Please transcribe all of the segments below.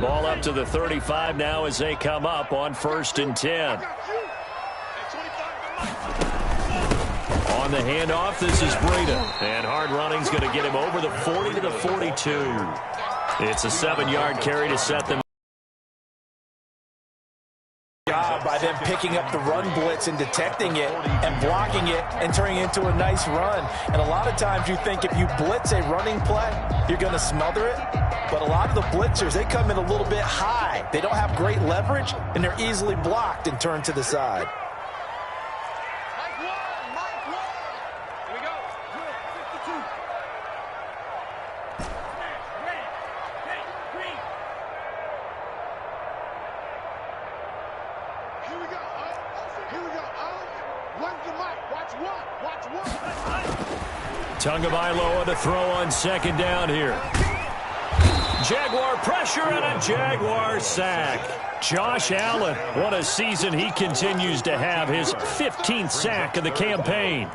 Ball up to the 35 now as they come up on 1st and 10. On the handoff, this is Breida. And hard running's going to get him over the 40 to the 42. It's a 7-yard carry to set them. By them picking up the run blitz and detecting it and blocking it and turning it into a nice run. And a lot of times you think if you blitz a running play, you're going to smother it. But a lot of the blitzers, they come in a little bit high. They don't have great leverage, and they're easily blocked and turned to the side. Tagovailoa to throw on 2nd down here. Jaguar pressure and a Jaguar sack. Josh Allen, what a season he continues to have, his 15th sack of the campaign.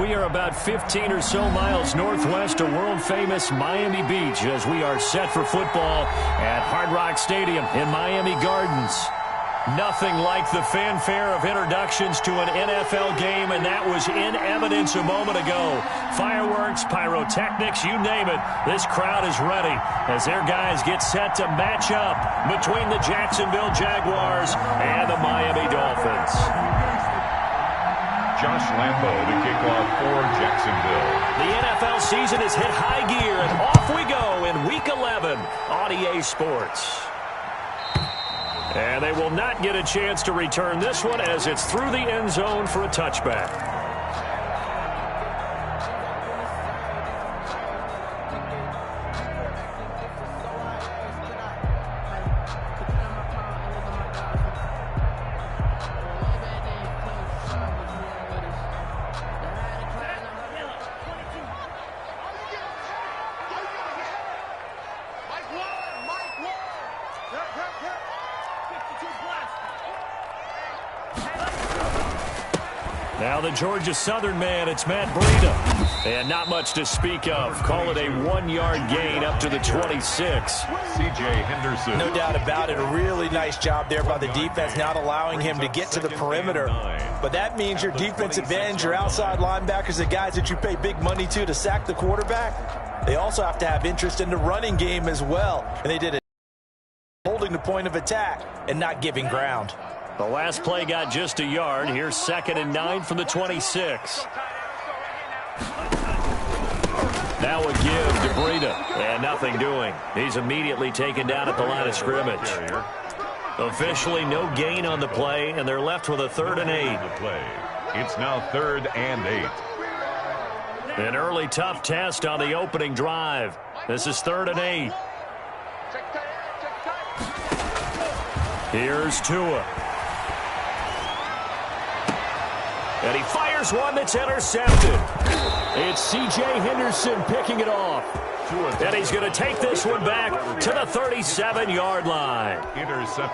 We are about 15 or so miles northwest of world-famous Miami Beach as we are set for football at Hard Rock Stadium in Miami Gardens. Nothing like the fanfare of introductions to an NFL game, and that was in evidence a moment ago. Fireworks, pyrotechnics, you name it. This crowd is ready as their guys get set to match up between the Jacksonville Jaguars and the Miami Dolphins. Josh Lambo to kick off for Jacksonville. The NFL season has hit high gear, and off we go in Week 11 on EA Sports. And they will not get a chance to return this one as it's through the end zone for a touchback. Now the Georgia Southern man, it's Matt Breida. And not much to speak of. Call it a 1-yard gain up to the 26. C.J. Henderson. No doubt about it. A really nice job there by the defense, not allowing him to get to the perimeter. But that means your defensive ends, your outside linebackers, the guys that you pay big money to sack the quarterback, they also have to have interest in the running game as well. And they did it holding the point of attack and not giving ground. The last play got just a yard. Here's 2nd and 9 from the 26. Now a give to Breida. And nothing doing. He's immediately taken down at the line of scrimmage. Officially no gain on the play, and they're left with a 3rd and 8. It's now 3rd and 8. An early tough test on the opening drive. This is 3rd and 8. Here's Tua. And he fires one that's intercepted. It's C.J. Henderson picking it off. And he's going to take this one back to the 37-yard line.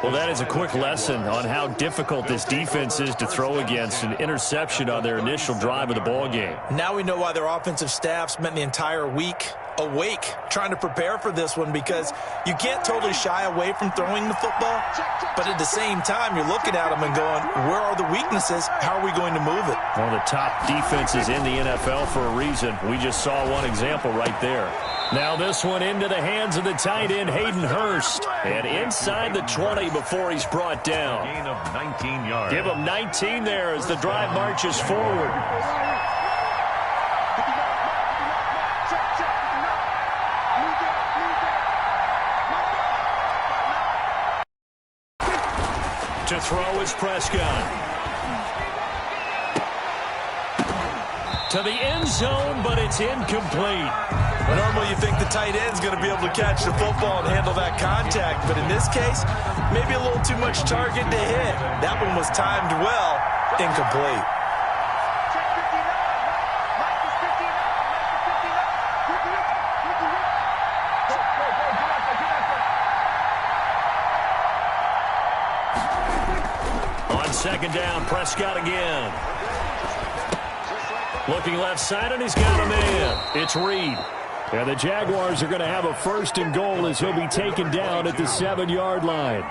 Well, that is a quick lesson on how difficult this defense is to throw against. An interception on their initial drive of the ballgame. Now we know why their offensive staff spent the entire week awake trying to prepare for this one, because you can't totally shy away from throwing the football, but at the same time you're looking at them and going, where are the weaknesses? How are we going to move it? One of the top defenses in the NFL for a reason. We just saw one example right there. Now this one into the hands of the tight end, Hayden Hurst, and inside the 20 before he's brought down. Gain of 19 yards. Give him 19 there as the drive marches forward. To throw is Prescott. To the end zone, but it's incomplete. Normally you think the tight end's going to be able to catch the football and handle that contact, but in this case, maybe a little too much target to hit. That one was timed well, incomplete. On 2nd down, Prescott again. Looking left side, and he's got a man. It's Reed. And the Jaguars are going to have a 1st and goal as he'll be taken down at the 7-yard line.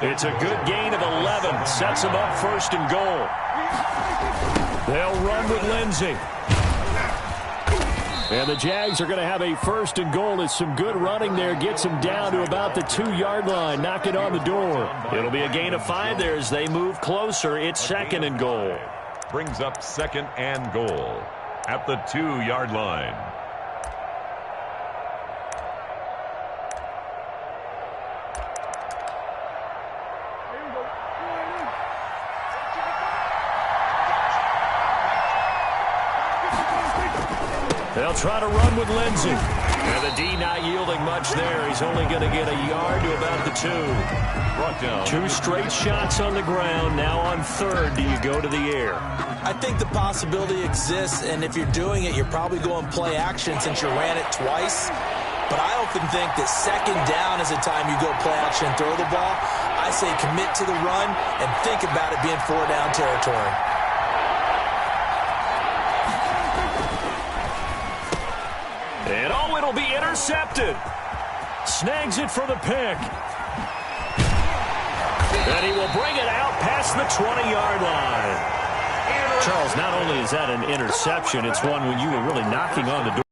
It's a good gain of 11. Sets him up 1st and goal. They'll run with Lindsey. And the Jags are going to have a 1st and goal as some good running there gets him down to about the 2-yard line. Knock it on the door. It'll be a gain of 5 there as they move closer. It's 2nd and goal. Brings up 2nd and goal at the 2-yard line. They'll try to run with Lindsey. And the D not yielding much there. He's only going to get a yard to about the 2. Brought down. 2 straight shots on the ground. Now on 3rd, do you go to the air? I think the possibility exists, and if you're doing it, you're probably going play action since you ran it twice. But I often think that 2nd down is the time you go play action and throw the ball. I say commit to the run and think about it being 4-down territory. And, oh, it'll be intercepted. Snags it for the pick. And he will bring it out past the 20-yard line. Charles, not only is that an interception, it's one when you were really knocking on the door.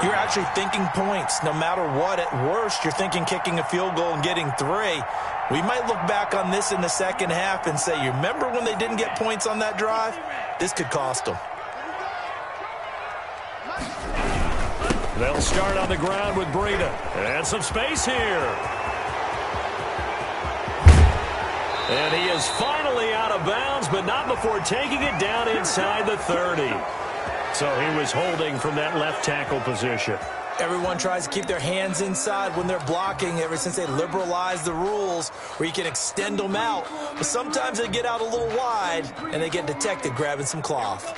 You're actually thinking points. No matter what, at worst, you're thinking kicking a field goal and getting 3. We might look back on this in the second half and say, you remember when they didn't get points on that drive? This could cost them. They'll start on the ground with Breida. And some space here. And he is finally out of bounds, but not before taking it down inside the 30. So he was holding from that left tackle position. Everyone tries to keep their hands inside when they're blocking ever since they liberalized the rules where you can extend them out. But sometimes they get out a little wide and they get detected grabbing some cloth.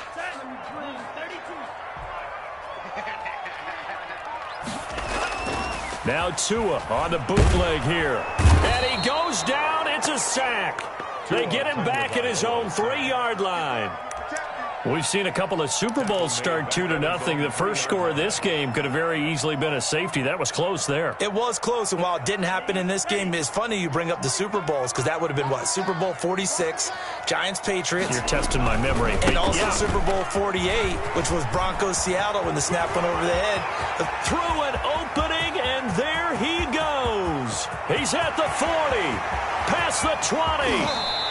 Now Tua on the bootleg here. And he goes down. It's a sack. They get him back at his own 3-yard line. We've seen a couple of Super Bowls start 2-0. The first score of this game could have very easily been a safety. That was close there. It was close, and while it didn't happen in this game, it's funny you bring up the Super Bowls because that would have been, what, Super Bowl 46, Giants-Patriots. You're testing my memory. And also Super Bowl 48, which was Broncos-Seattle when the snap went over the head. Through an opening, and there he goes. He's at the 40, past the 20.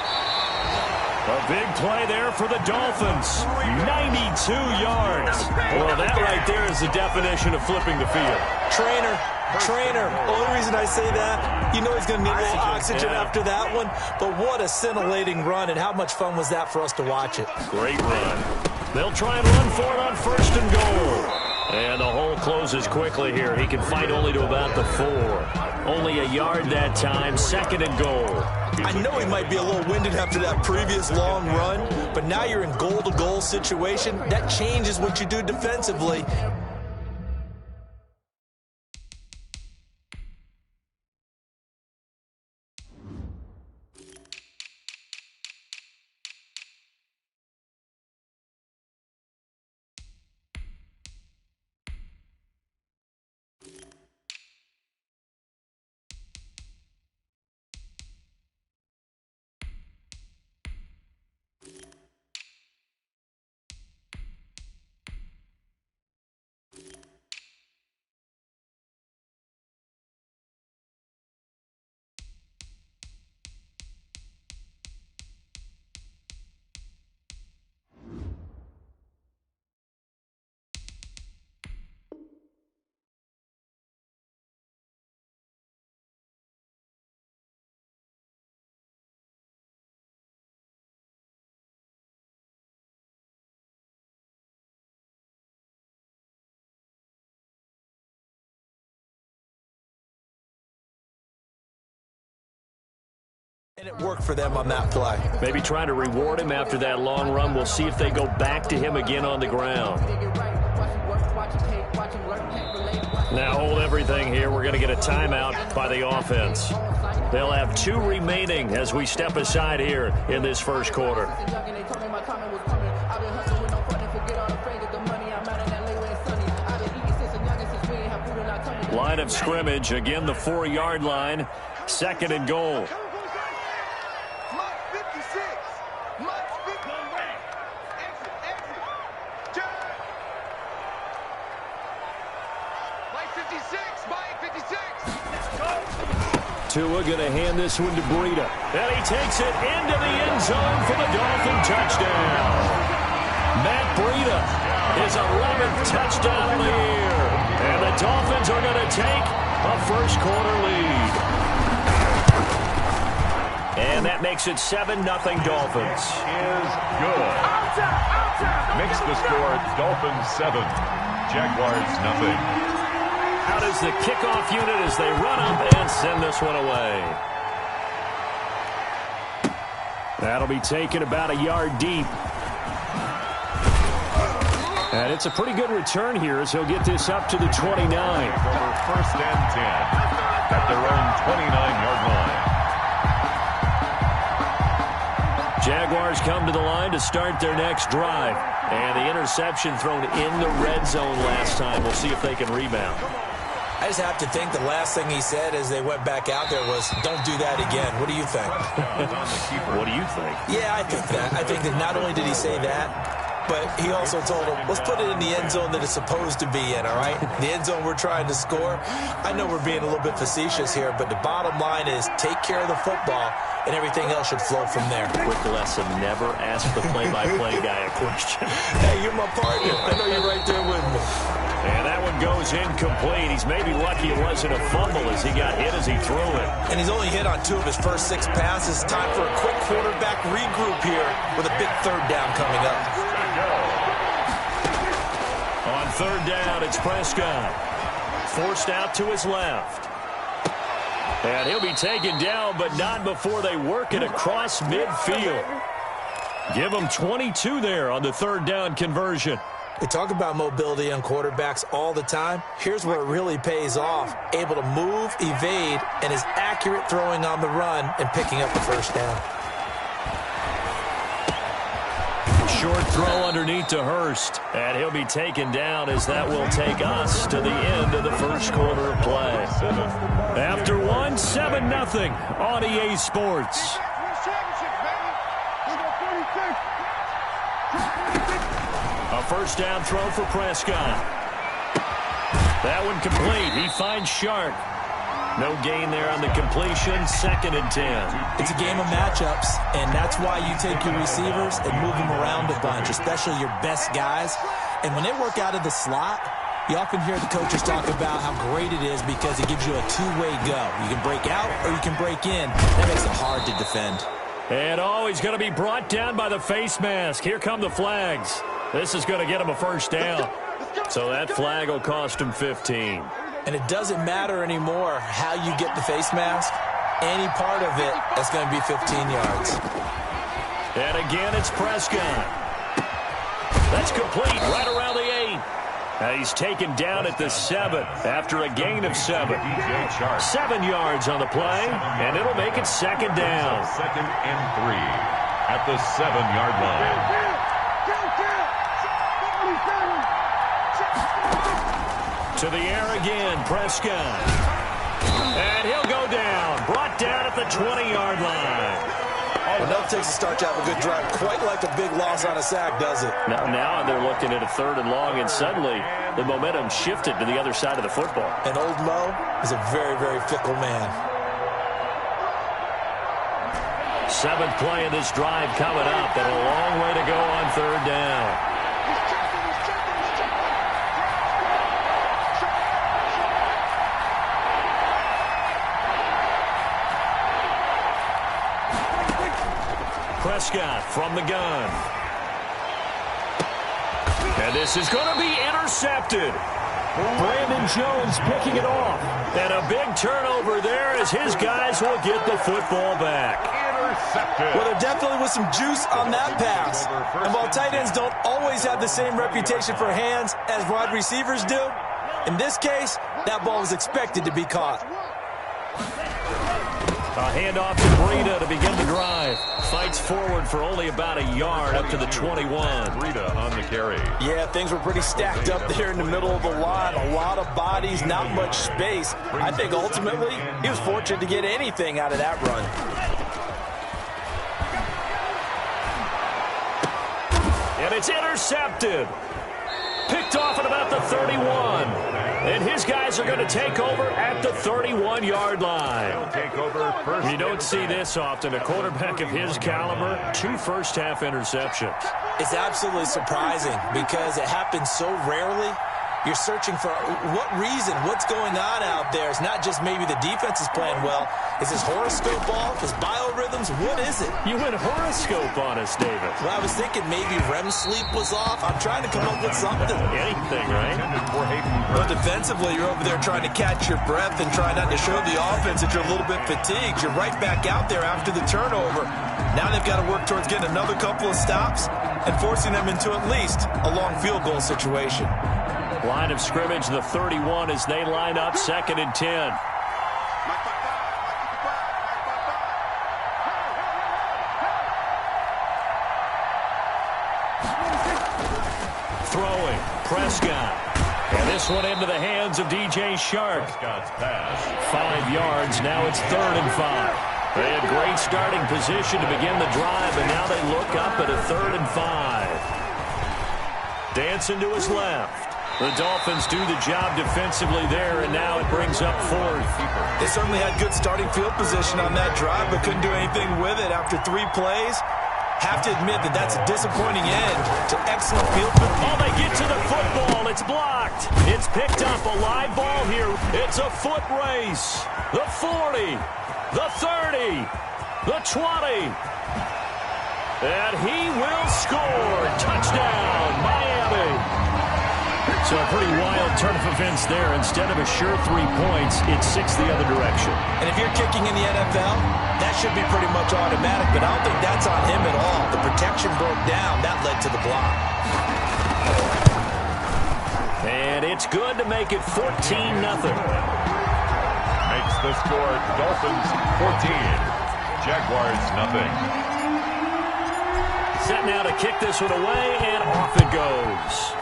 A big play there for the Dolphins. 92 yards. Well, that right there is the definition of flipping the field. Trainer. Only reason I say that, you know he's going to need a little oxygen after that one. But what a scintillating run, and how much fun was that for us to watch it. Great run. They'll try and run for it on 1st and goal. And the hole closes quickly here. He can fight only to about the 4. Only a yard that time. 2nd and goal. I know he might be a little winded after that previous long run, but now you're in goal-to-goal situation. That changes what you do defensively. And it worked for them on that play. Maybe trying to reward him after that long run. We'll see if they go back to him again on the ground. Now hold everything here. We're going to get a timeout by the offense. They'll have 2 remaining as we step aside here in this first quarter. Line of scrimmage, again the 4-yard line, 2nd and goal. Tua going to hand this one to Breida. And he takes it into the end zone for the Dolphin touchdown. Matt Breida, his 11th touchdown of the year. And the Dolphins are going to take a first quarter lead. And that makes it 7-0 Dolphins. Is good. Makes the score Dolphins 7, Jaguars nothing. Out is the kickoff unit as they run up and send this one away. That'll be taken about a yard deep. And it's a pretty good return here as he'll get this up to the 29. For 1st and 10 at their own 29-yard line. Jaguars come to the line to start their next drive. And the interception thrown in the red zone last time. We'll see if they can rebound. I just have to think the last thing he said as they went back out there was, don't do that again. What do you think? What do you think? Yeah, I think that. I think that not only did he say that, but he also told him, let's put it in the end zone that it's supposed to be in, all right? The end zone we're trying to score. I know we're being a little bit facetious here, but the bottom line is take care of the football, and everything else should flow from there. Quick lesson, never ask the play-by-play guy a question. Hey, you're my partner. I know you're right there with me. And that one goes incomplete. He's maybe lucky it wasn't a fumble as he got hit as he threw it. And he's only hit on 2 of his first 6 passes. Time for a quick quarterback regroup here with a big third down coming up. On third down, it's Prescott. Forced out to his left. And he'll be taken down, but not before they work it across midfield. Give him 22 there on the third down conversion. We talk about mobility on quarterbacks all the time. Here's where it really pays off. Able to move, evade, and is accurate throwing on the run and picking up the first down. Short throw underneath to Hurst. And he'll be taken down as that will take us to the end of the first quarter of play. After one, 7-0 on EA Sports. A first down throw for Prescott. That one complete. He finds Sharp. No gain there on the completion. 2nd and 10. It's a game of matchups, and that's why you take your receivers and move them around a bunch, especially your best guys. And when they work out of the slot, you often hear the coaches talk about how great it is because it gives you a two-way go. You can break out or you can break in. That makes it hard to defend. And he's going to be brought down by the face mask. Here come the flags. This is going to get him a first down. So that flag will cost him 15. And it doesn't matter anymore how you get the face mask. Any part of it, that's going to be 15 yards. And again, it's Prescott. That's complete right around the 8. Now he's taken down at the 7 after a gain of 7. 7 yards on the play, and it'll make it 2nd down. 2nd and 3 at the 7-yard line. To the air again, Prescott. And he'll go down. Brought down at the 20-yard line. Enough takes to start to have a good drive. Quite like a big loss on a sack, does it? Now they're looking at a 3rd and long, and suddenly the momentum shifted to the other side of the football. And old Mo is a very, very fickle man. 7th play of this drive coming up, and a long way to go on 3rd down. Prescott from the gun. And this is going to be intercepted. Brandon Jones picking it off. And a big turnover there as his guys will get the football back. Intercepted. Well, there definitely was some juice on that pass. And while tight ends don't always have the same reputation for hands as wide receivers do, in this case, that ball was expected to be caught. A handoff to Breida to begin the drive. Fights forward for only about a yard up to the 21. Breida on the carry. Yeah, things were pretty stacked up there in the middle of the line. A lot of bodies, not much space. I think ultimately he was fortunate to get anything out of that run. And it's intercepted. Picked off at about the 31. And his guys are going to take over at the 31-yard line. Take over first. You don't see this often. A quarterback of his caliber, 2 first-half interceptions. It's absolutely surprising because it happens so rarely. You're searching for what reason, what's going on out there. It's not just maybe the defense is playing well. Is his horoscope off? His biorhythms? What is it? You went horoscope on us, David. Well, I was thinking maybe REM sleep was off. I'm trying to come up with something. Anything, right? Well, defensively, you're over there trying to catch your breath and try not to show the offense that you're a little bit fatigued. You're right back out there after the turnover. Now they've got to work towards getting another couple of stops and forcing them into at least a long field goal situation. Line of scrimmage, the 31 as they line up, 2nd and 10. throwing. Prescott. And this one into the hands of DJ Shark. Prescott's pass. 5 yards. Now it's 3rd and 5. They had great starting position to begin the drive, and now they look up at a 3rd and 5. Dancing to his left. The Dolphins do the job defensively there, and now it brings up 4th. They certainly had good starting field position on that drive, but couldn't do anything with it after 3 plays. Have to admit that that's a disappointing end to excellent field position. Oh, they get to the football. It's blocked. It's picked up. A live ball here. It's a foot race. The 40, the 30, the 20. And he will score. Touchdown, Miami. So a pretty wild turn of events there. Instead of a sure 3 points, it's 6 the other direction. And if you're kicking in the NFL, that should be pretty much automatic, but I don't think that's on him at all. The protection broke down. That led to the block. And it's good to make it 14-0. Makes the score Dolphins 14. Jaguars nothing. Set now to kick this one away, and off it goes.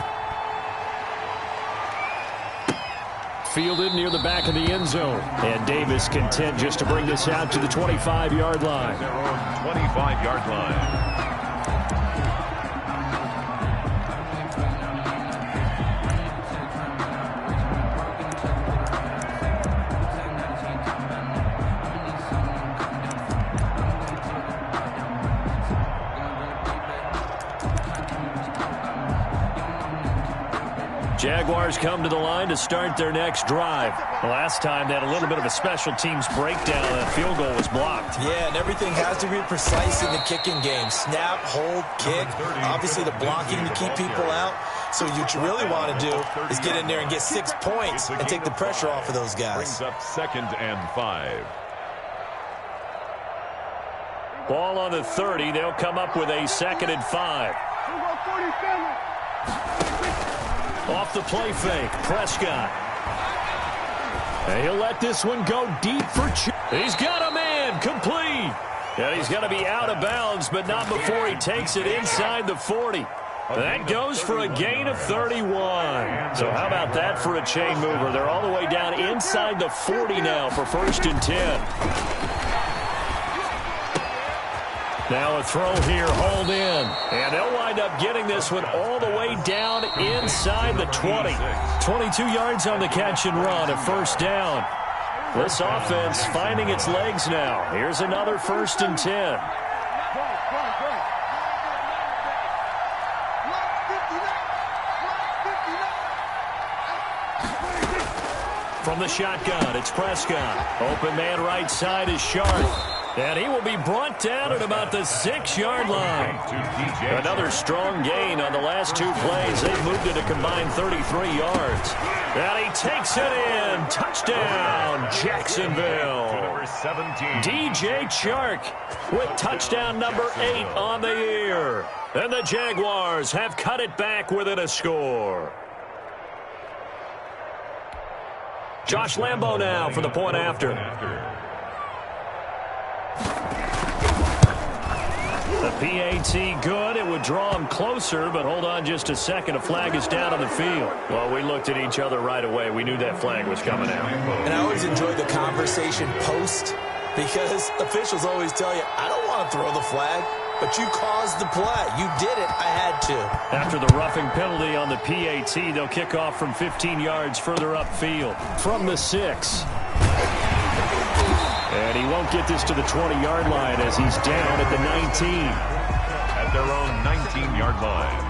Fielded near the back of the end zone. And Davis content just to bring this out to the 25-yard line. Their own 25-yard line. Jaguars come to the line to start their next drive. The last time they had a little bit of a special teams breakdown. That field goal was blocked. Yeah, and everything has to be precise in the kicking game. Snap, hold, kick. Obviously the blocking to keep people out. So what you really want to do is get in there and get 6 points and take the pressure off of those guys. Brings up 2nd and 5. Ball on the 30. They'll come up with a 2nd and 5. Off the play fake, Prescott. And he'll let this one go deep for He's got a man, complete. And he's going to be out of bounds, but not before he takes it inside the 40. That goes for a gain of 31. So how about that for a chain mover? They're all the way down inside the 40 now for 1st and 10. Now a throw here, hold in. And they'll wind up getting this one all the way down inside the 20. 22 yards on the catch and run, a 1st down. This offense finding its legs now. Here's another 1st and 10. From the shotgun, it's Prescott. Open man right side is Sharp. And he will be brought down at about the 6-yard line. Another strong gain on the last 2 plays. They've moved it a combined 33 yards. And he takes it in. Touchdown, Jacksonville. Number 17. DJ Chark with touchdown number 8 on the year. And the Jaguars have cut it back within a score. Josh Lambo now for the point after. The PAT good. It would draw him closer, but hold on just a second. A flag is down on the field. Well, we looked at each other right away. We knew that flag was coming out. And I always enjoy the conversation post because officials always tell you, I don't want to throw the flag, but you caused the play. You did it. I had to. After the roughing penalty on the PAT, they'll kick off from 15 yards further upfield. From the 6. And he won't get this to the 20-yard line as he's down at the 19. At their own 19-yard line.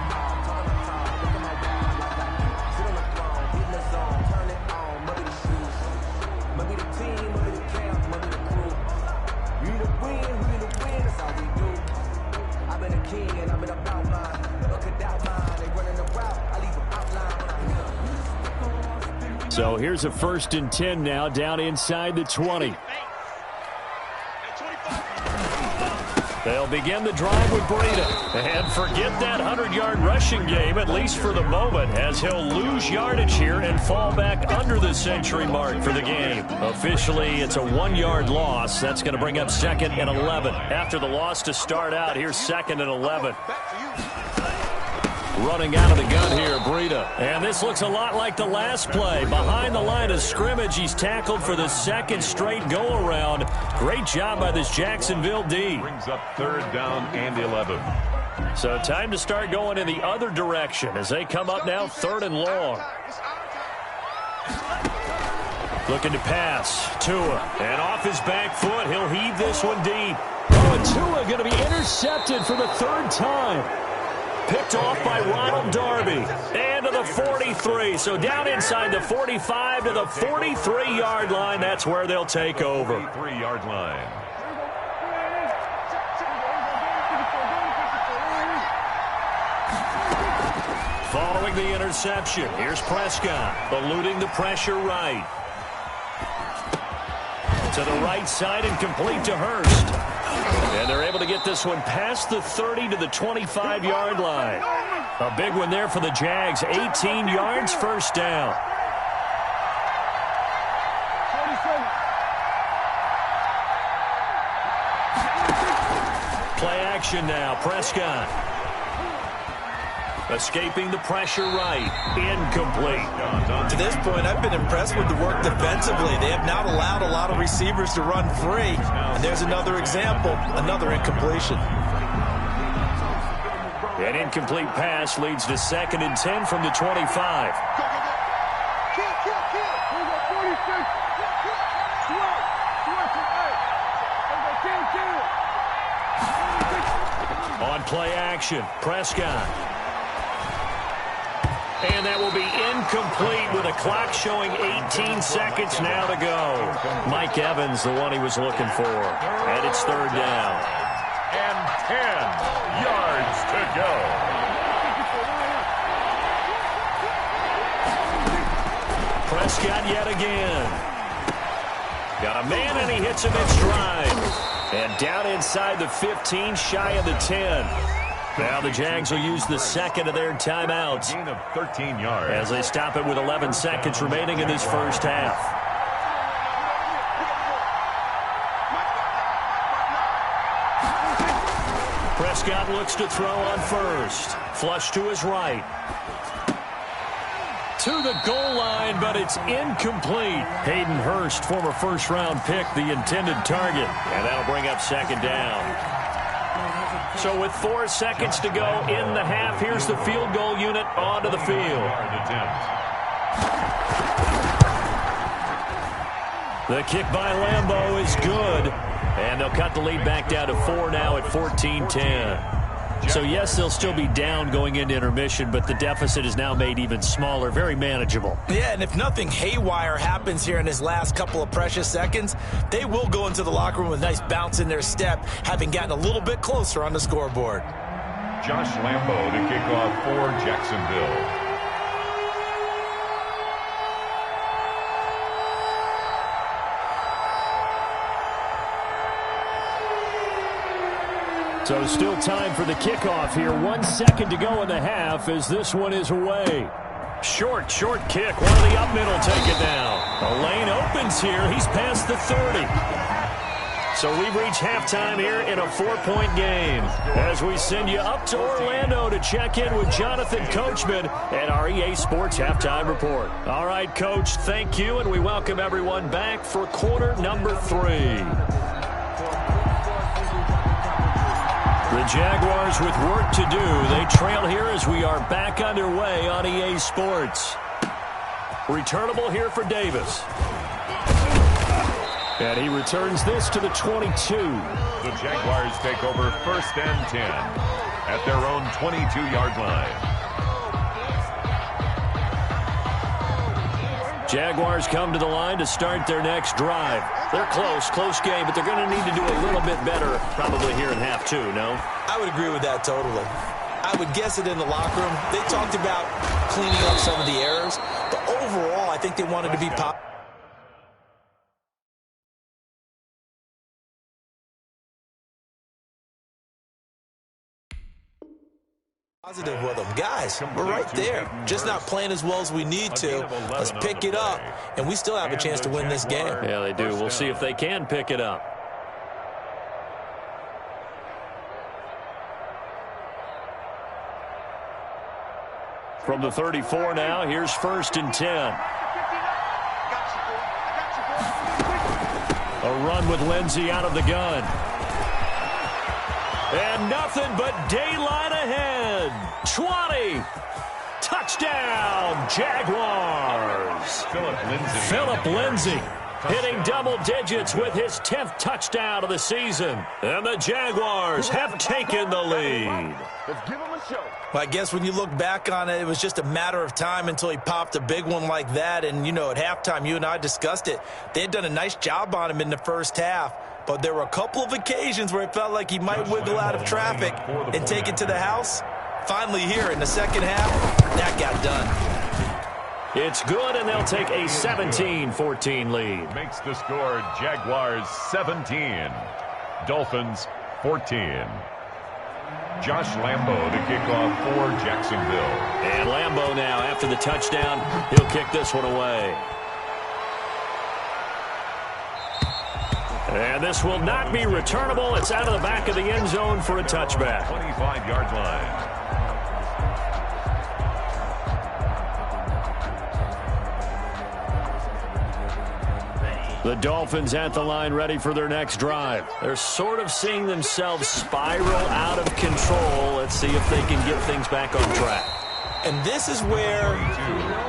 So here's a 1st and 10 now down inside the 20. They'll begin the drive with Breida. And forget that 100-yard rushing game, at least for the moment, as he'll lose yardage here and fall back under the century mark for the game. Officially, it's a 1-yard loss. That's going to bring up 2nd and 11. After the loss to start out, here's 2nd and 11. Running out of the gun here, Breida. And this looks a lot like the last play. Behind the line of scrimmage, he's tackled for the second straight go-around. Great job by this Jacksonville D. Brings up 3rd down and 11. So time to start going in the other direction as they come up now 3rd and long. Looking to pass. Tua. And off his back foot, he'll heave this one deep. Oh, and Tua going to be intercepted for the 3rd time. Picked off by Ronald Darby. And to the 43. So down inside the 45 to the 43-yard line. That's where they'll take over. 43-yard line. Following the interception, here's Prescott, eluding the pressure right. To the right side and complete to Hurst. And they're able to get this one past the 30 to the 25-yard line. A big one there for the Jags, 18 yards, 1st down. Play action now, Prescott. Escaping the pressure right. Incomplete. To this point, I've been impressed with the work defensively. They have not allowed a lot of receivers to run free. And there's another example, another incompletion. An incomplete pass leads to 2nd and 10 from the 25. On play action, Prescott. And that will be incomplete with a clock showing 18 seconds now to go. Mike Evans, the one he was looking for. And it's 3rd down. And 10 yards to go. Prescott yet again. Got a man and he hits him in stride. And down inside the 15, shy of the 10. Now the Jags will use the 2nd of their timeouts. Gain of 13 yards. As they stop it with 11 seconds remaining in this 1st half. Prescott looks to throw on 1st. Flush to his right. To the goal line, but it's incomplete. Hayden Hurst, former 1st-round pick, the intended target. And that'll bring up 2nd down. So with 4 seconds to go in the half, here's the field goal unit onto the field. The kick by Lambeau is good. And they'll cut the lead back down to 4 now at 14-10. So, yes, they'll still be down going into intermission, but the deficit is now made even smaller, very manageable. Yeah, and if nothing haywire happens here in his last couple of precious seconds, they will go into the locker room with a nice bounce in their step, having gotten a little bit closer on the scoreboard. Josh Lambeau to kick off for Jacksonville. So still time for the kickoff here. 1 second to go in the half as this one is away. Short kick. One of the up middle take it down. A lane opens here. He's past the 30. So we've reached halftime here in a 4-point game. As we send you up to Orlando to check in with Jonathan Coachman and our EA Sports Halftime Report. All right, Coach, thank you, and we welcome everyone back for quarter number 3. The Jaguars with work to do. They trail here as we are back underway on EA Sports. Returnable here for Davis. And he returns this to the 22. The Jaguars take over 1st and 10 at their own 22-yard line. Jaguars come to the line to start their next drive. They're close game, but they're going to need to do a little bit better probably here in half 2, no? I would agree with that totally. I would guess it in the locker room. They talked about cleaning up some of the errors, but overall I think they wanted to be positive with them. Guys, we're right there. Just not playing as well as we need to. Let's pick it up, and we still have a chance to win this game. Yeah, they do. We'll see if they can pick it up. From the 34 now, here's 1st and 10. A run with Lindsey out of the gun. And nothing but daylight ahead. 20. Touchdown, Jaguars. Phillip Lindsey hitting double digits with his 10th touchdown of the season. And the Jaguars have taken the lead. Let's give him a show. Well, I guess when you look back on it, it was just a matter of time until he popped a big one like that. And, you know, at halftime, you and I discussed it. They had done a nice job on him in the first half. But there were a couple of occasions where it felt like he might wiggle out of traffic and take it to the house. Finally here in the second half, that got done. It's good, and they'll take a 17-14 lead. Makes the score Jaguars 17, Dolphins 14. Josh Lambo to kick off for Jacksonville. And Lambo now, after the touchdown, he'll kick this one away. And this will not be returnable. It's out of the back of the end zone for a touchback. 25-yard line. The Dolphins at the line, ready for their next drive. They're sort of seeing themselves spiral out of control. Let's see if they can get things back on track. And this is where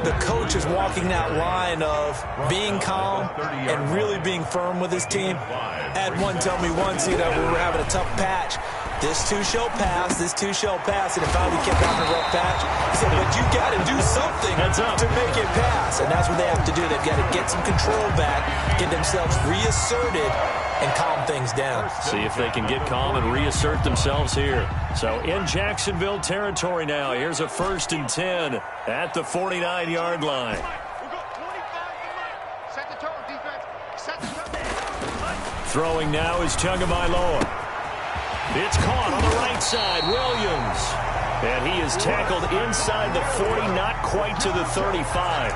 the coach is walking that line of being calm and really being firm with his team. I had one tell me once, you know, we were having a tough patch. This too shall pass, this too shall pass. And it finally kept having a rough patch. He said, but you got to do something to make it pass. And that's what they have to do. They've got to get some control back, get themselves reasserted, and calm things down. See if they can get calm and reassert themselves here. So in Jacksonville territory now, here's a 1st and 10 at the 49-yard line. Throwing now is Tagovailoa. It's caught on the right side, Williams. And he is tackled inside the 40, not quite to the 35.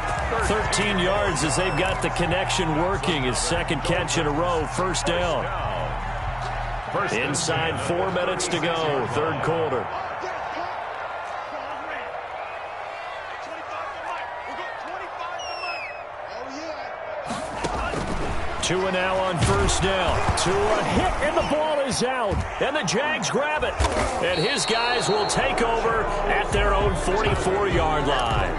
13 yards as they've got the connection working. His second catch in a row, 1st down. Inside 4 minutes to go, 3rd quarter. 2 now on 1st down. Tua hit, and the ball is out. And the Jags grab it. And his guys will take over at their own 44-yard line.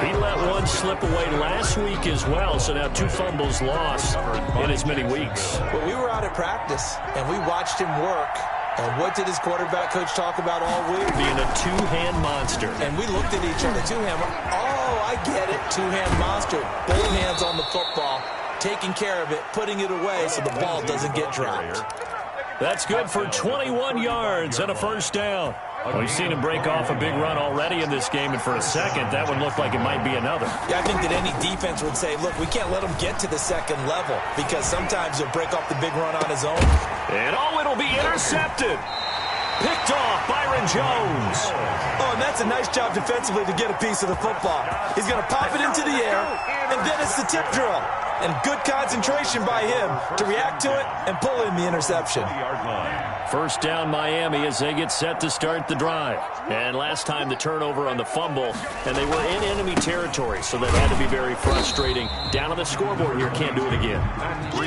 He let one slip away last week as well, so now 2 fumbles lost in as many weeks. Well, we were out at practice, and we watched him work. And what did his quarterback coach talk about all week? Being a 2-hand monster. And we looked at each other, 2-hand. Oh, I get it, 2-hand monster. Both hands on the football, taking care of it, putting it away so the ball doesn't get dropped. That's good for 21 yards and a 1st down. We've seen him break off a big run already in this game, and for a second, that would look like it might be another. Yeah, I think that any defense would say, look, we can't let him get to the second level because sometimes he'll break off the big run on his own. And it'll be intercepted. Picked off, Byron Jones. Oh, and that's a nice job defensively to get a piece of the football. He's going to pop it into the air, and then it's the tip drill. And good concentration by him to react to it and pull in the interception. 1st down Miami as they get set to start the drive. And last time the turnover on the fumble, and they were in enemy territory, so that had to be very frustrating. Down on the scoreboard here, can't do it again.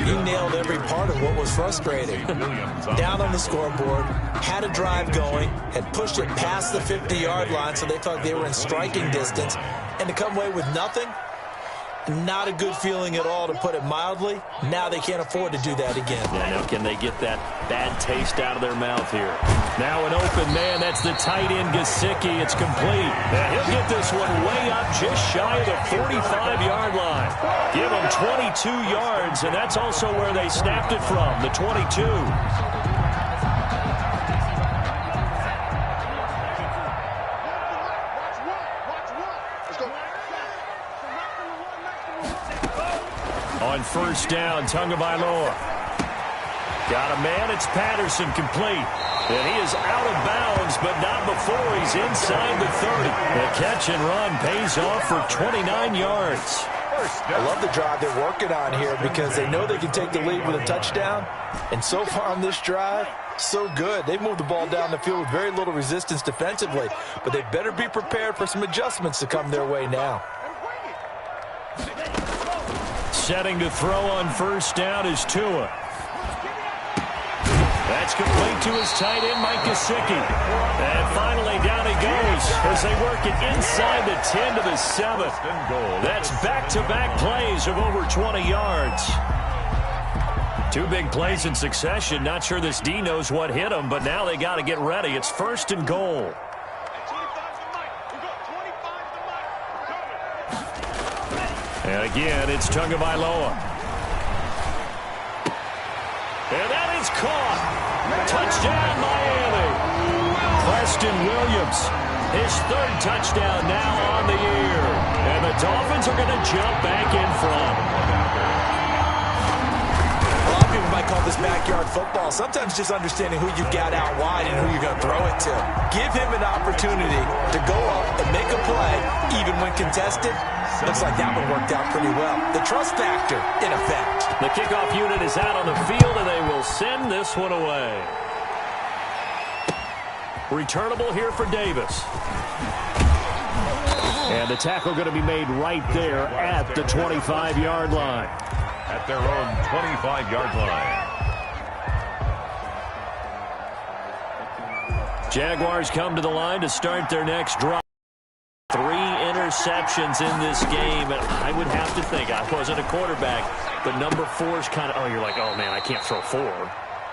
You nailed every part of what was frustrating. Down on the scoreboard, had a drive going, had pushed it past the 50-yard line, so they thought they were in striking distance, and to come away with nothing, not a good feeling at all, to put it mildly. Now they can't afford to do that again. Yeah, now can they get that bad taste out of their mouth here? Now an open man, that's the tight end Gesicki. It's complete. And he'll get this one way up just shy of the 45-yard line. Give him 22 yards, and that's also where they snapped it from, the 22. On 1st down, Tagovailoa. Got a man, it's Patterson, complete. And he is out of bounds, but not before he's inside the 30. The catch and run pays off for 29 yards. I love the drive they're working on here because they know they can take the lead with a touchdown. And so far on this drive, so good. They've moved the ball down the field with very little resistance defensively, but they better be prepared for some adjustments to come their way now. Setting to throw on first down is Tua. That's complete to his tight end, Mike Gesicki. And finally down he goes as they work it inside the 10 to the 7. That's back-to-back plays of over 20 yards. Two big plays in succession. Not sure this D knows what hit him, but now they got to get ready. It's 1st and goal. And again, it's Tagovailoa. And that is caught. Touchdown, Miami. Preston Williams, his 3rd touchdown now on the year. And the Dolphins are going to jump back in front. People might call this backyard football. Sometimes just understanding who you got out wide and who you're going to throw it to. Give him an opportunity to go up and make a play, even when contested. Looks like that one worked out pretty well. The trust factor, in effect. The kickoff unit is out on the field, and they will send this one away. Returnable here for Davis. And the tackle going to be made right there at the 25-yard line. At their own 25-yard line. Jaguars come to the line to start their next drive. 3 interceptions in this game. And I would have to think, I wasn't a quarterback, but number 4 is kind of, oh, you're like, oh, man, I can't throw 4.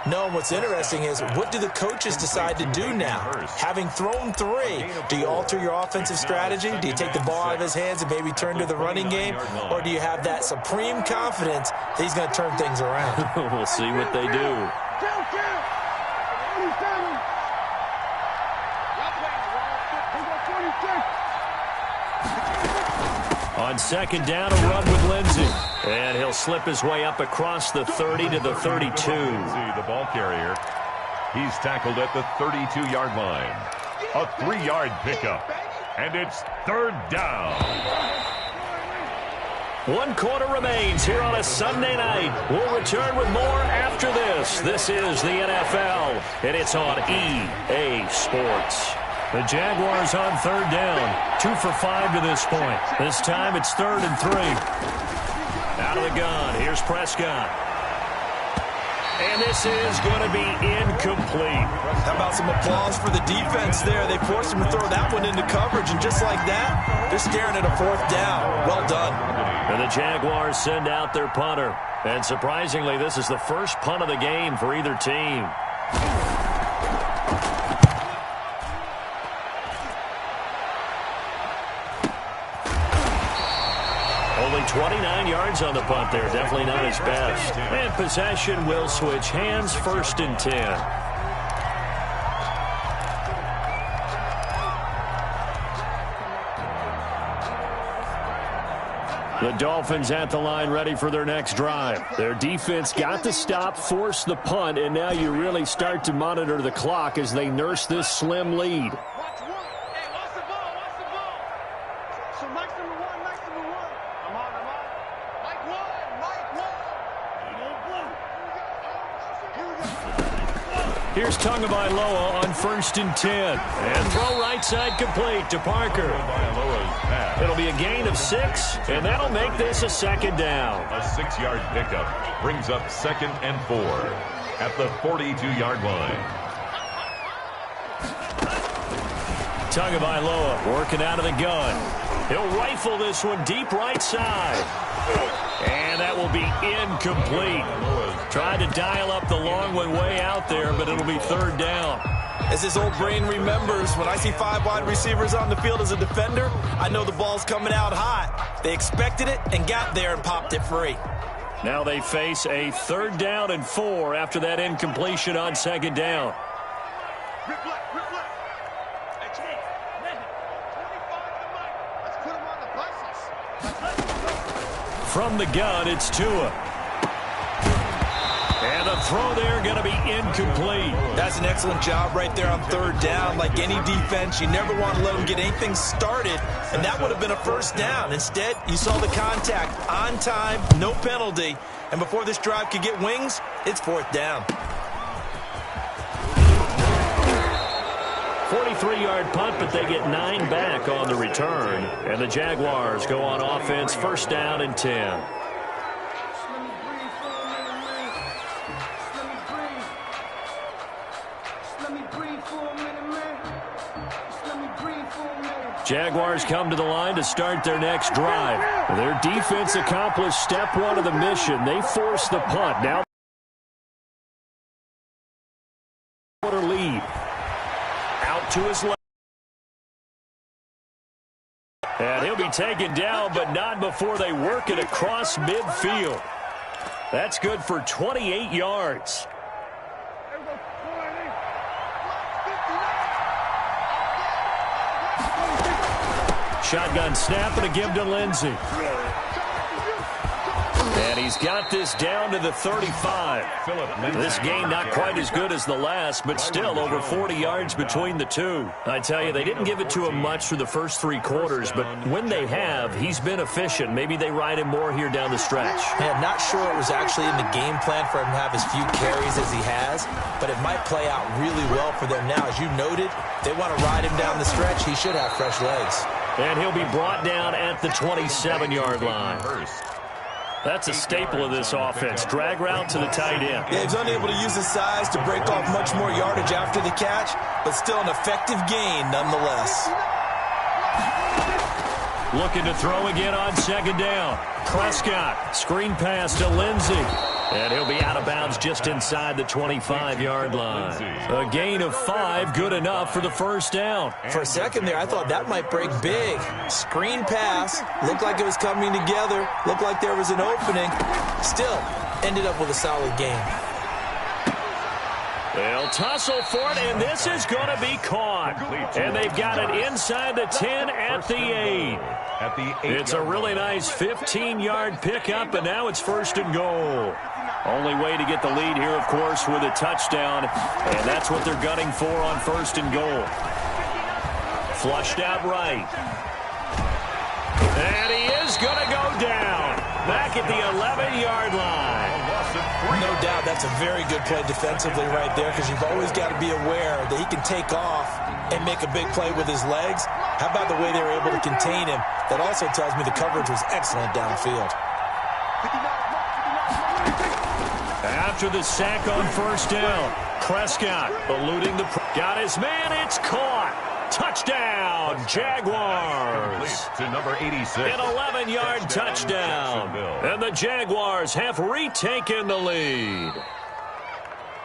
No, what's interesting is what do the coaches decide to do now? Having thrown 3, do you alter your offensive strategy? Do you take the ball out of his hands and maybe turn to the running game? Or do you have that supreme confidence that he's going to turn things around? We'll see what they do. On 2nd down, a run with Lindsey. And he'll slip his way up across the 30 to the 32. The ball carrier. He's tackled at the 32-yard line. A 3-yard pickup. And it's 3rd down. 1 quarter remains here on a Sunday night. We'll return with more after this. This is the NFL, and it's on EA Sports. The Jaguars on 3rd down. 2 for 5 to this point. This time it's 3rd and 3. Out of the gun. Here's Prescott. And this is going to be incomplete. How about some applause for the defense there? They forced him to throw that one into coverage, and just like that, they're staring at a 4th down. Well done. And the Jaguars send out their punter. And surprisingly, this is the first punt of the game for either team. Only 29 yards on the punt there. Definitely not his best. And possession will switch hands. 1st and 10. The Dolphins at the line ready for their next drive. Their defense got the stop, forced the punt, and now you really start to monitor the clock as they nurse this slim lead. Here's Tagovailoa on 1st and 10. And throw right side complete to Parker. It'll be a gain of 6, and that'll make this a 2nd down. A 6-yard pickup brings up 2nd and 4 at the 42-yard line. Tagovailoa working out of the gun. He'll rifle this one deep right side. And that will be incomplete. Tried to dial up the long one way out there, but it'll be 3rd down. As his old brain remembers, when I see 5 wide receivers on the field as a defender, I know the ball's coming out hot. They expected it and got there and popped it free. Now they face a 3rd down and 4 after that incompletion on 2nd down. From the gun, it's Tua. And the throw there going to be incomplete. That's an excellent job right there on third down. Like any defense, you never want to let them get anything started, and that would have been a first down. Instead, you saw the contact on time, no penalty, and before this drive could get wings, it's fourth down. 43-yard punt, but they get 9 back on the return. And the Jaguars go on offense, first down and 10. Jaguars come to the line to start their next drive. Their defense accomplished step one of the mission. They forced the punt. Now lead. Out to his left. And he'll be taken down, but not before they work it across midfield. That's good for 28 yards. Shotgun snap and a give to Lindsey. And he's got this down to the 35. This game not quite as good as the last, but still over 40 yards between the two. I tell you, they didn't give it to him much through the first 3 quarters, but when they have, he's been efficient. Maybe they ride him more here down the stretch. Man, not sure it was actually in the game plan for him to have as few carries as he has, but it might play out really well for them now. As you noted, they want to ride him down the stretch. He should have fresh legs. And he'll be brought down at the 27-yard line. That's a staple of this offense. Drag route to the tight end. Yeah, he's unable to use his size to break off much more yardage after the catch, but still an effective gain nonetheless. Looking to throw again on second down. Prescott, screen pass to Lindsey. And he'll be out of bounds just inside the 25-yard line. A gain of 5, good enough for the first down. For a second there, I thought that might break big. Screen pass, looked like it was coming together, looked like there was an opening. Still, ended up with a solid gain. They'll tussle for it, and this is going to be caught. And they've got it inside the 10 at the 8. It's a really nice 15-yard pickup, and now it's first and goal. Only way to get the lead here, of course, with a touchdown, and that's what they're gunning for on first and goal. Flushed out right. And he is going to go down. Back at the 11-yard line. No doubt that's a very good play defensively right there, because you've always got to be aware that he can take off and make a big play with his legs. How about the way they were able to contain him? That also tells me the coverage was excellent downfield. After the sack on first down, Prescott eluding the... Got his man, it's caught. Touchdown, Jaguars. To number 86. An 11-yard touchdown. And the Jaguars have retaken the lead.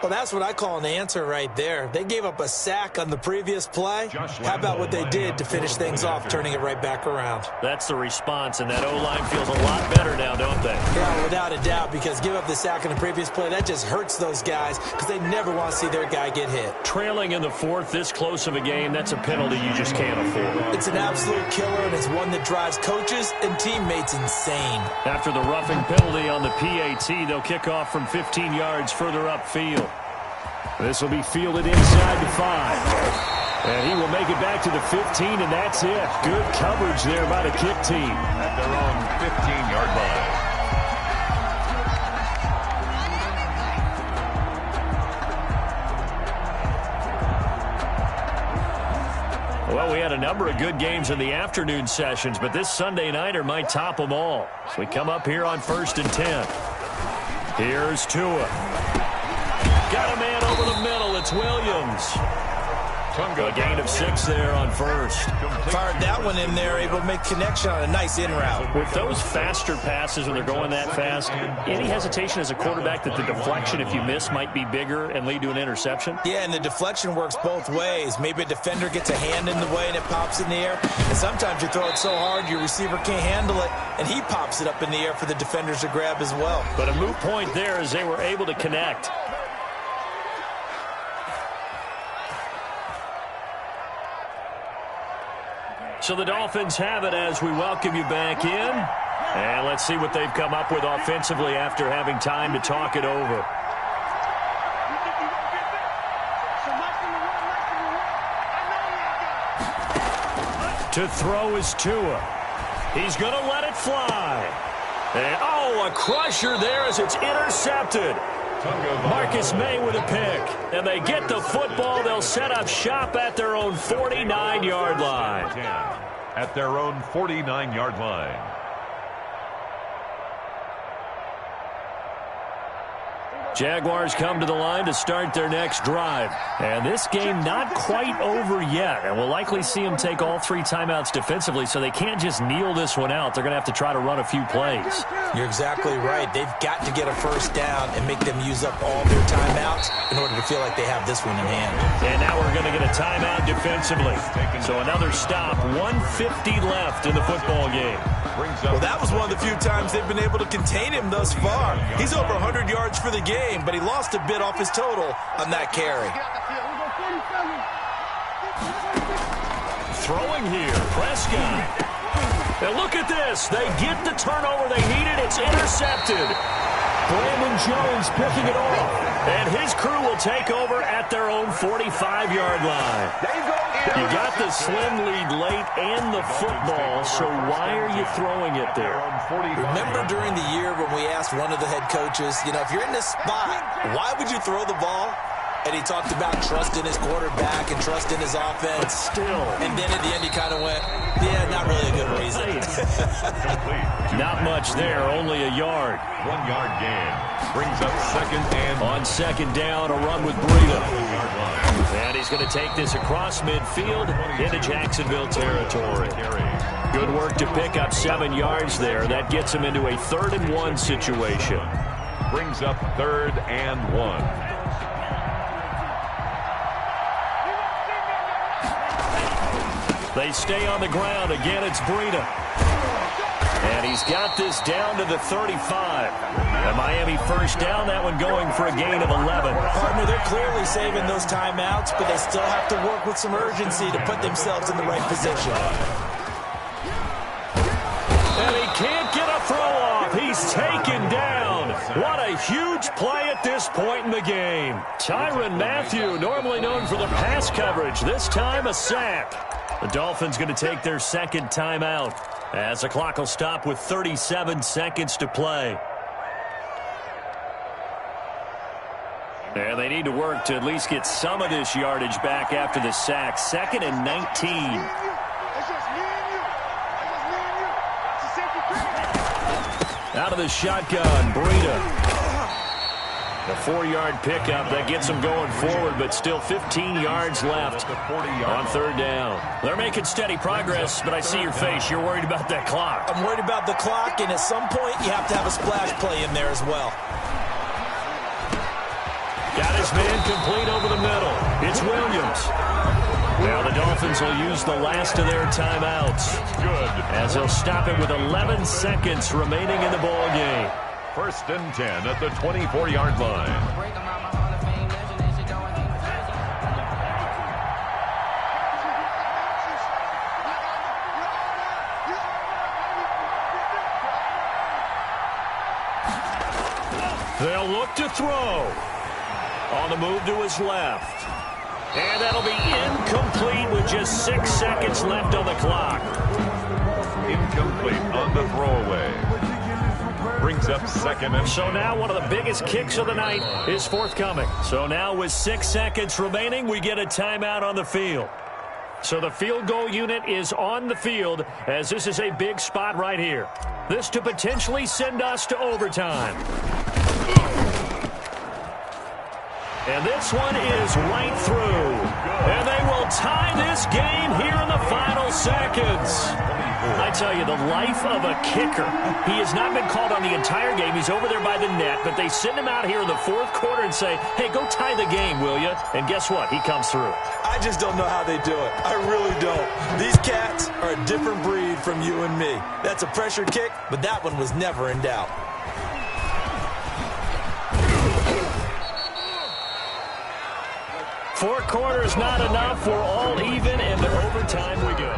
Well, that's what I call an answer right there. They gave up a sack on the previous play. How about what they did to finish things off, turning it right back around? That's the response, and that O-line feels a lot better now, don't they? Yeah, without a doubt, because give up the sack on the previous play, that just hurts those guys because they never want to see their guy get hit. Trailing in the 4th, this close of a game, that's a penalty you just can't afford. It's an absolute killer, and it's one that drives coaches and teammates insane. After the roughing penalty on the PAT, they'll kick off from 15 yards further upfield. This will be fielded inside the 5. And he will make it back to the 15, and that's it. Good coverage there by the kick team. At their own 15-yard line. Well, we had a number of good games in the afternoon sessions, but this Sunday nighter might top them all. So we come up here on 1st and 10. Here's Tua. Got a man over the middle. It's Williams. A gain of 6 there on first. Fired that one in there, able to make connection on a nice in route. With those faster passes when they're going that fast, any hesitation as a quarterback that the deflection, if you miss, might be bigger and lead to an interception? Yeah, and the deflection works both ways. Maybe a defender gets a hand in the way and it pops in the air. And sometimes you throw it so hard your receiver can't handle it, and he pops it up in the air for the defenders to grab as well. But a moot point there as they were able to connect. So the Dolphins have it as we welcome you back in. And let's see what they've come up with offensively after having time to talk it over. To throw is Tua. He's going to let it fly. And, a crusher there as it's intercepted. Marcus May with a pick. And they get the football. They'll set up shop at their own 49-yard line. At their own 49-yard line. Jaguars come to the line to start their next drive. And this game not quite over yet. And we'll likely see them take all 3 timeouts defensively, so they can't just kneel this one out. They're going to have to try to run a few plays. You're exactly right. They've got to get a first down and make them use up all their timeouts in order to feel like they have this one in hand. And now we're going to get a timeout defensively. So another stop, 1:50 left in the football game. Well, that was one of the few times they've been able to contain him thus far. He's over 100 yards for the game, but he lost a bit off his total on that carry. Throwing here, Prescott. And look at this. They get the turnover they needed. It's intercepted. Brandon Jones picking it off. And his crew will take over at their own 45-yard line. You got the slim lead late and the football, so why are you throwing it there? Remember during the year when we asked one of the head coaches, if you're in this spot, why would you throw the ball? And he talked about trust in his quarterback and trust in his offense. But still. And then at the end he kind of went, yeah, not really a good reason. Not much there, only a yard. 1 yard gain. Brings up second and... On second down, a run with Breida. And he's going to take this across midfield into Jacksonville territory. Good work to pick up 7 yards there. That gets him into a 3rd and 1 situation. Brings up 3rd and 1. They stay on the ground. Again, it's Breida. And he's got this down to the 35. A Miami first down, that one going for a gain of 11. Partner, they're clearly saving those timeouts, but they still have to work with some urgency to put themselves in the right position. And he can't get a throw off. He's taken down. What a huge play at this point in the game. Tyrann Mathieu, normally known for the pass coverage, this time a sack. The Dolphins going to take their second timeout as the clock will stop with 37 seconds to play. And they need to work to at least get some of this yardage back after the sack. 2nd and 19. Out of the shotgun, Breida. The 4-yard pickup that gets them going forward, but still 15 yards left on 3rd down. They're making steady progress, but I see your face. You're worried about that clock. I'm worried about the clock, and at some point you have to have a splash play in there as well. Got his man complete over the middle. It's Williams. Now the Dolphins will use the last of their timeouts. Good. As they'll stop it with 11 seconds remaining in the ball game. 1st and 10 at the 24-yard line. They'll look to throw. On the move to his left. And that'll be incomplete with just 6 seconds left on the clock. Incomplete on the throwaway. Brings up 2nd and... So now one of the biggest kicks of the night is forthcoming. So now with 6 seconds remaining, we get a timeout on the field. So the field goal unit is on the field as this is a big spot right here. This to potentially send us to overtime. And this one is right through. And they will tie this game here in the final seconds. I tell you, the life of a kicker. He has not been called on the entire game. He's over there by the net, but they send him out here in the 4th quarter and say, hey, go tie the game, will you? And guess what? He comes through. I just don't know how they do it. I really don't. These cats are a different breed from you and me. That's a pressure kick, but that one was never in doubt. Four quarters not enough. We're all even, and to overtime we go.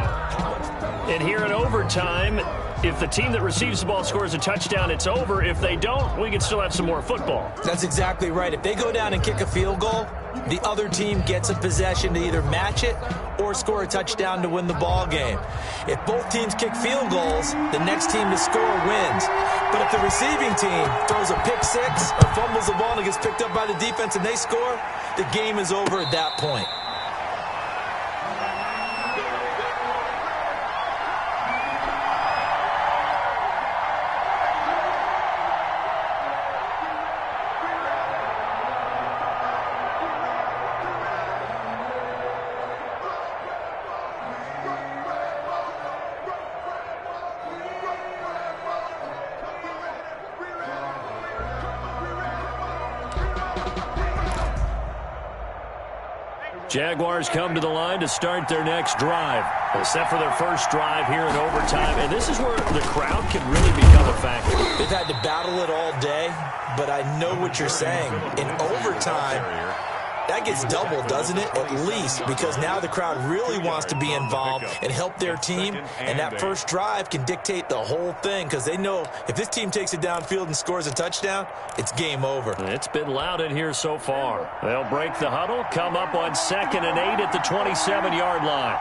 And here in overtime, if the team that receives the ball scores a touchdown, it's over. If they don't, we can still have some more football. That's exactly right. If they go down and kick a field goal, the other team gets a possession to either match it or score a touchdown to win the ball game. If both teams kick field goals, the next team to score wins. But if the receiving team throws a pick six or fumbles the ball and it gets picked up by the defense and they score, the game is over at that point. Jaguars come to the line to start their next drive. They're set for their first drive here in overtime, and this is where the crowd can really become a factor. They've had to battle it all day, but I know what you're saying. In overtime, that gets doubled, doesn't it? At least, because now the crowd really wants to be involved and help their team, and that first drive can dictate the whole thing because they know if this team takes it downfield and scores a touchdown, it's game over. It's been loud in here so far. They'll break the huddle, come up on 2nd and 8 at the 27-yard line.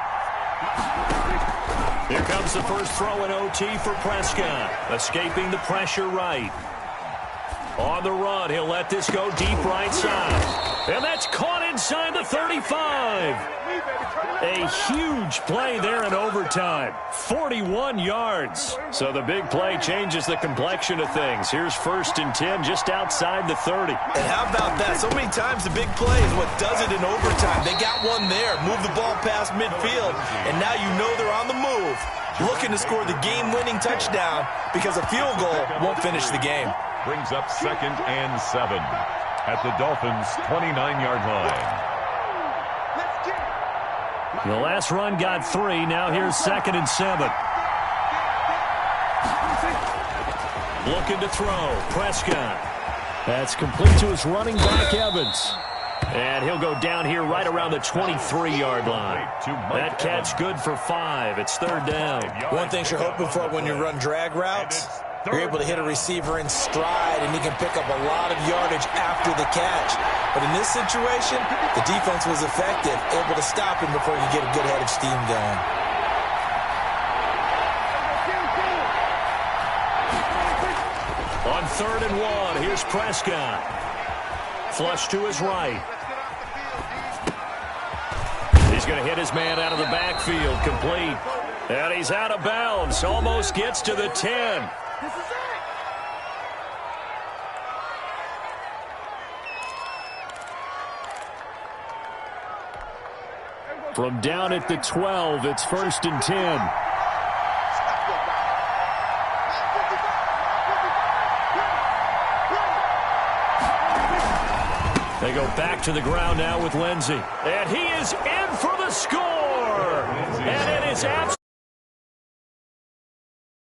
Here comes the first throw in OT for Prescott, escaping the pressure right. On the run, he'll let this go deep right side. And that's caught inside the 35. A huge play there in overtime. 41 yards. So the big play changes the complexion of things. Here's 1st and 10 just outside the 30. And how about that? So many times the big play is what does it in overtime. They got one there, move the ball past midfield, and now you know they're on the move, looking to score the game-winning touchdown because a field goal won't finish the game. Brings up 2nd and 7 at the Dolphins' 29-yard line. The last run got 3. Now here's 2nd and 7. Looking to throw. Prescott. That's complete to his running back, Evans. And he'll go down here right around the 23-yard line. That catch good for 5. It's 3rd down. One thing you're hoping for when you run drag routes, you're able to hit a receiver in stride, and he can pick up a lot of yardage after the catch. But in this situation, the defense was effective, able to stop him before you get a good head of steam going. On 3rd and 1, here's Prescott. Flush to his right. He's going to hit his man out of the backfield, complete. And he's out of bounds, almost gets to the 10. From down at the 12, it's 1st and 10. They go back to the ground now with Lindsey. And he is in for the score. And it is absolutely